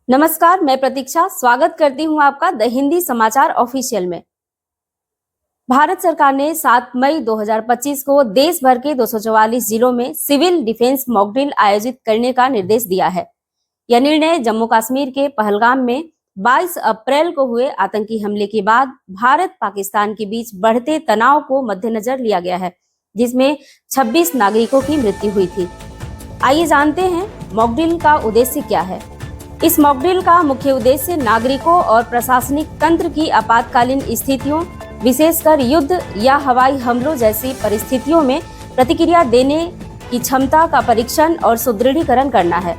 नमस्कार, मैं प्रतीक्षा स्वागत करती हूं आपका द हिंदी समाचार ऑफिशियल में। भारत सरकार ने 7 मई 2025 को देश भर के 244 जिलों में सिविल डिफेंस मॉक ड्रिल आयोजित करने का निर्देश दिया है। यह निर्णय जम्मू कश्मीर के पहलगाम में 22 अप्रैल को हुए आतंकी हमले के बाद भारत पाकिस्तान के बीच बढ़ते तनाव को मद्देनजर लिया गया है, जिसमें 26 नागरिकों की मृत्यु हुई थी। आइए जानते हैं मॉक ड्रिल का उद्देश्य क्या है। इस मॉक ड्रिल का मुख्य उद्देश्य नागरिकों और प्रशासनिक तंत्र की आपातकालीन स्थितियों, विशेषकर युद्ध या हवाई हमलों जैसी परिस्थितियों में प्रतिक्रिया देने की क्षमता का परीक्षण और सुदृढ़ीकरण करना है।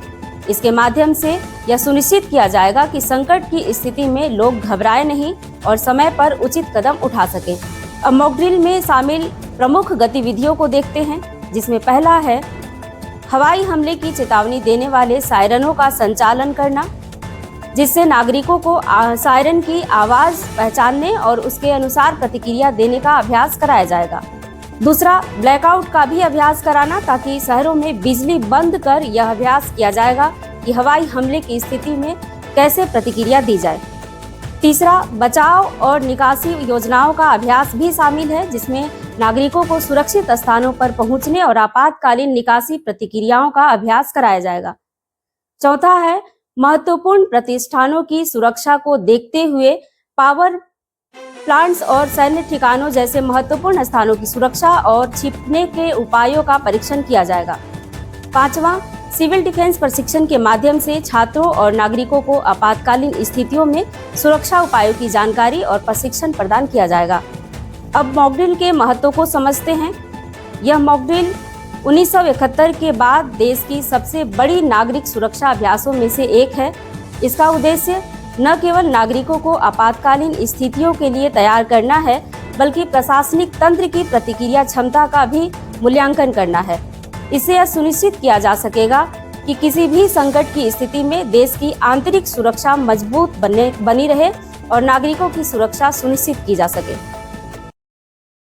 इसके माध्यम से यह सुनिश्चित किया जाएगा कि संकट की स्थिति में लोग घबराए नहीं और समय पर उचित कदम उठा सकें। अब मॉक ड्रिल में शामिल प्रमुख गतिविधियों को देखते हैं, जिसमें पहला है हवाई हमले की चेतावनी देने वाले सायरनों का संचालन करना, जिससे नागरिकों को सायरन की आवाज पहचानने और उसके अनुसार प्रतिक्रिया देने का अभ्यास कराया जाएगा। दूसरा, ब्लैकआउट का भी अभ्यास कराना, ताकि शहरों में बिजली बंद कर यह अभ्यास किया जाएगा कि हवाई हमले की स्थिति में कैसे प्रतिक्रिया दी जाए। तीसरा, बचाव और निकासी योजनाओं का अभ्यास भी शामिल है, जिसमें नागरिकों को सुरक्षित स्थानों पर पहुंचने और आपातकालीन निकासी प्रतिक्रियाओं का अभ्यास कराया जाएगा। चौथा है महत्वपूर्ण प्रतिष्ठानों की सुरक्षा को देखते हुए पावर प्लांट्स और सैन्य ठिकानों जैसे महत्वपूर्ण स्थानों की सुरक्षा और छिपने के उपायों का परीक्षण किया जाएगा। पांचवा, सिविल डिफेंस प्रशिक्षण के माध्यम से छात्रों और नागरिकों को आपातकालीन स्थितियों में सुरक्षा उपायों की जानकारी और प्रशिक्षण प्रदान किया जाएगा। अब मॉक ड्रिल के महत्व को समझते हैं। यह मॉक ड्रिल 1971 के बाद देश की सबसे बड़ी नागरिक सुरक्षा अभ्यासों में से एक है। इसका उद्देश्य न केवल नागरिकों को आपातकालीन स्थितियों के लिए तैयार करना है, बल्कि प्रशासनिक तंत्र की प्रतिक्रिया क्षमता का भी मूल्यांकन करना है। इससे यह सुनिश्चित किया जा सकेगा कि किसी भी संकट की स्थिति में देश की आंतरिक सुरक्षा मजबूत बनी रहे और नागरिकों की सुरक्षा सुनिश्चित की जा सके।